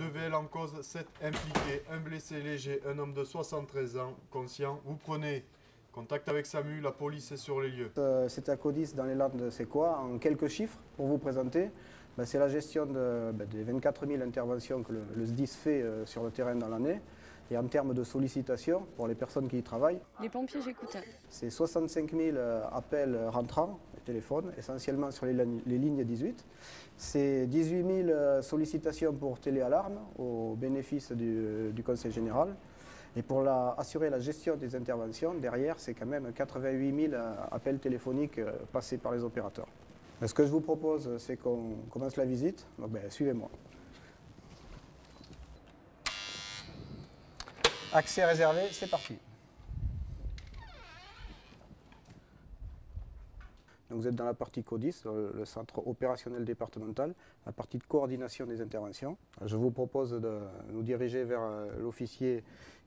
2 VL en cause, 7 impliqués, un blessé léger, un homme de 73 ans, conscient. Vous prenez contact avec SAMU, la police est sur les lieux. C'était à Codis dans les Landes, c'est quoi? En quelques chiffres pour vous présenter, c'est la gestion des 24 000 interventions que le SDIS fait sur le terrain dans l'année. Et en termes de sollicitation pour les personnes qui y travaillent, les pompiers, j'écoute. C'est 65 000 appels rentrants, téléphone, essentiellement sur les lignes 18. C'est 18 000 sollicitations pour téléalarme au bénéfice du Conseil général. Et pour assurer la gestion des interventions, derrière, c'est quand même 88 000 appels téléphoniques passés par les opérateurs. Ce que je vous propose, c'est qu'on commence la visite. Donc, suivez-moi. Accès réservé, c'est parti. Donc vous êtes dans la partie CODIS, le centre opérationnel départemental, la partie de coordination des interventions. Je vous propose de nous diriger vers l'officier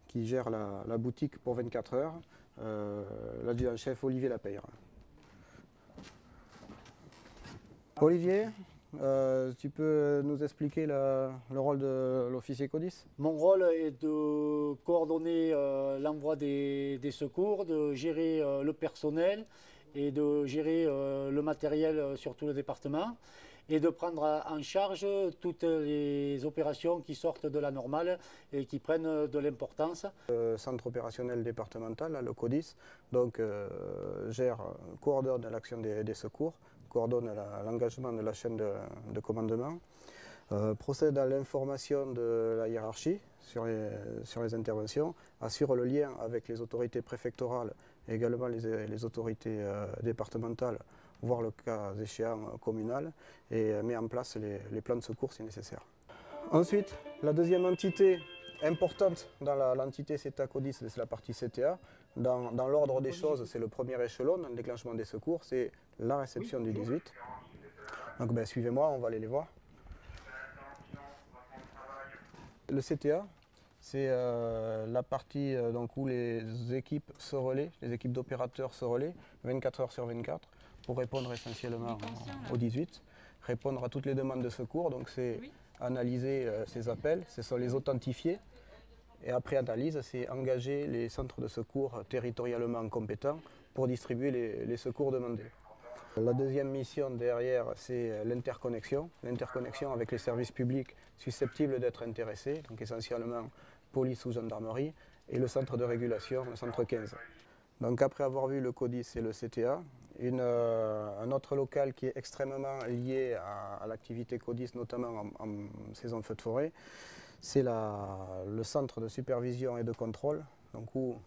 qui gère la boutique pour 24 heures, l'adjudant-chef Olivier Lapeyre. Olivier, tu peux nous expliquer le rôle de l'officier CODIS? Mon rôle est de coordonner l'envoi des secours, de gérer le personnel et de gérer le matériel sur tout le département et de prendre en charge toutes les opérations qui sortent de la normale et qui prennent de l'importance. Le centre opérationnel départemental, le CODIS, donc, coordonne l'action des secours, coordonne l'engagement de la chaîne de commandement, procède à l'information de la hiérarchie sur les interventions, assure le lien avec les autorités préfectorales et également les autorités départementales, voire le cas échéant communal, et met en place les plans de secours si nécessaire. Ensuite, la deuxième entité importante dans l'entité CETA CODIS, c'est la partie CTA. Dans l'ordre des choses, c'est le premier échelon dans le déclenchement des secours, c'est la réception du 18. Donc suivez-moi, on va aller les voir. Le CTA, c'est la partie où les équipes se relaient, les équipes d'opérateurs se relaient 24 heures sur 24 pour répondre essentiellement au 18, répondre à toutes les demandes de secours. Donc c'est analyser ces appels, c'est les authentifier. Et après analyse, c'est engager les centres de secours territorialement compétents pour distribuer les secours demandés. La deuxième mission derrière, c'est l'interconnexion avec les services publics susceptibles d'être intéressés, donc essentiellement police ou gendarmerie, et le centre de régulation, le centre 15. Donc après avoir vu le CODIS et le CTA, un autre local qui est extrêmement lié à l'activité CODIS, notamment en saison feu de forêt, c'est le centre de supervision et de contrôle, donc où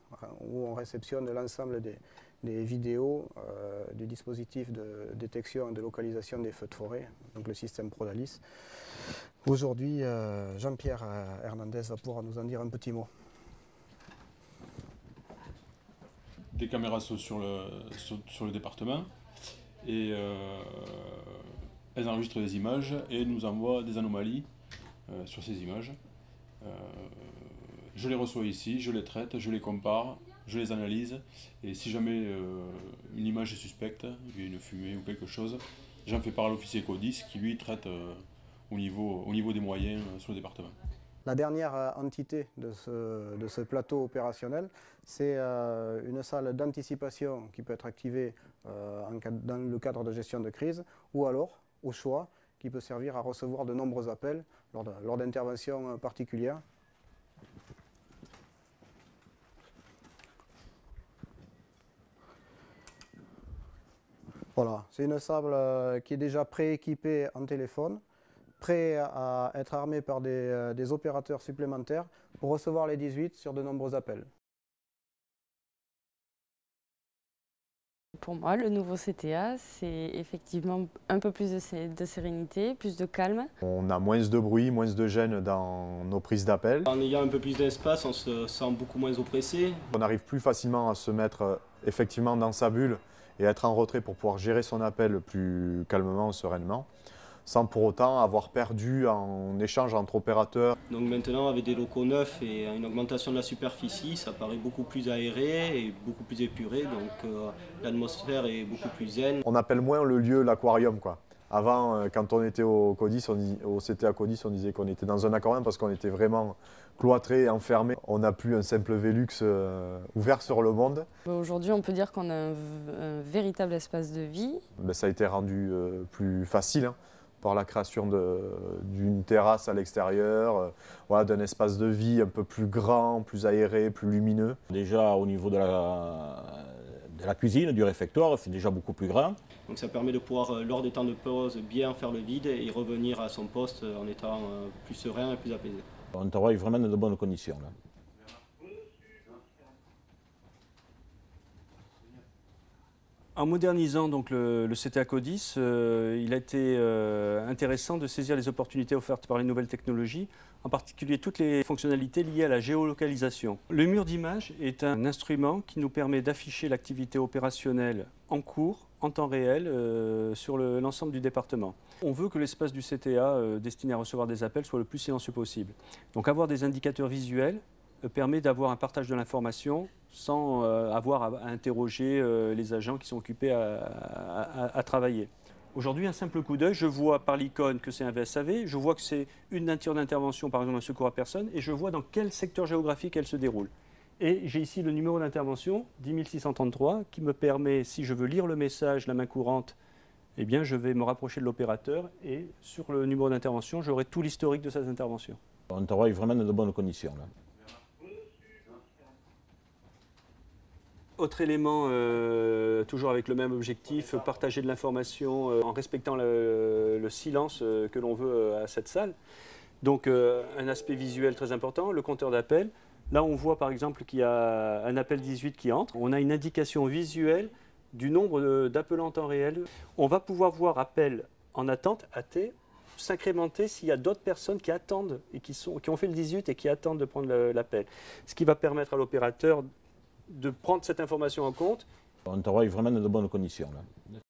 on réceptionne l'ensemble des vidéos du dispositif de détection et de localisation des feux de forêt, donc le système Prodalis. Aujourd'hui, Jean-Pierre Hernandez va pouvoir nous en dire un petit mot. Des caméras sont sur le département et elles enregistrent des images et nous envoient des anomalies sur ces images. Je les reçois ici, je les traite, je les compare, je les analyse et si jamais une image est suspecte, il y a une fumée ou quelque chose, j'en fais part à l'officier CODIS qui lui traite au niveau des moyens sur le département. La dernière entité de ce plateau opérationnel, c'est une salle d'anticipation qui peut être activée dans le cadre de gestion de crise ou alors, au choix, qui peut servir à recevoir de nombreux appels lors d'interventions particulières. Voilà, c'est une salle qui est déjà prééquipée en téléphone, prêt à être armé par des opérateurs supplémentaires pour recevoir les 18 sur de nombreux appels. Pour moi, le nouveau CTA, c'est effectivement un peu plus de sérénité, plus de calme. On a moins de bruit, moins de gêne dans nos prises d'appel. En ayant un peu plus d'espace, on se sent beaucoup moins oppressé. On arrive plus facilement à se mettre effectivement dans sa bulle et être en retrait pour pouvoir gérer son appel plus calmement, sereinement, sans pour autant avoir perdu en échange entre opérateurs. Donc maintenant, avec des locaux neufs et une augmentation de la superficie, ça paraît beaucoup plus aéré et beaucoup plus épuré, donc l'atmosphère est beaucoup plus zen. On appelle moins le lieu l'aquarium, quoi. Avant, quand on était au CTA Codis, on disait qu'on était dans un aquarium parce qu'on était vraiment cloîtré, enfermé. On n'a plus un simple Velux ouvert sur le monde. Aujourd'hui, on peut dire qu'on a un véritable espace de vie. Ça a été rendu plus facile hein, par la création d'une terrasse à l'extérieur, voilà, d'un espace de vie un peu plus grand, plus aéré, plus lumineux. Déjà au niveau de la cuisine, du réfectoire, c'est déjà beaucoup plus grand. Donc ça permet de pouvoir, lors des temps de pause, bien faire le vide et revenir à son poste en étant plus serein et plus apaisé. On travaille vraiment dans de bonnes conditions. Là. En modernisant donc le CTA Codis, il a été intéressant de saisir les opportunités offertes par les nouvelles technologies, en particulier toutes les fonctionnalités liées à la géolocalisation. Le mur d'image est un instrument qui nous permet d'afficher l'activité opérationnelle en cours, en temps réel, sur l'ensemble du département. On veut que l'espace du CTA destiné à recevoir des appels soit le plus silencieux possible. Donc avoir des indicateurs visuels permet d'avoir un partage de l'information sans avoir à interroger les agents qui sont occupés à travailler. Aujourd'hui, un simple coup d'œil, je vois par l'icône que c'est un VSAV, je vois que c'est une nature d'intervention, par exemple un secours à personne, et je vois dans quel secteur géographique elle se déroule. Et j'ai ici le numéro d'intervention, 10633, qui me permet, si je veux lire le message, la main courante, eh bien, je vais me rapprocher de l'opérateur et sur le numéro d'intervention, j'aurai tout l'historique de ces interventions. On travaille vraiment dans de bonnes conditions. Là. Autre élément, toujours avec le même objectif, partager de l'information en respectant le silence que l'on veut à cette salle. Donc un aspect visuel très important, le compteur d'appel. Là on voit par exemple qu'il y a un appel 18 qui entre. On a une indication visuelle du nombre d'appels en temps réel. On va pouvoir voir appel en attente, AT, s'incrémenter s'il y a d'autres personnes qui attendent et qui ont fait le 18 et qui attendent de prendre l'appel. Ce qui va permettre à l'opérateur de prendre cette information en compte. On travaille vraiment dans de bonnes conditions. Là.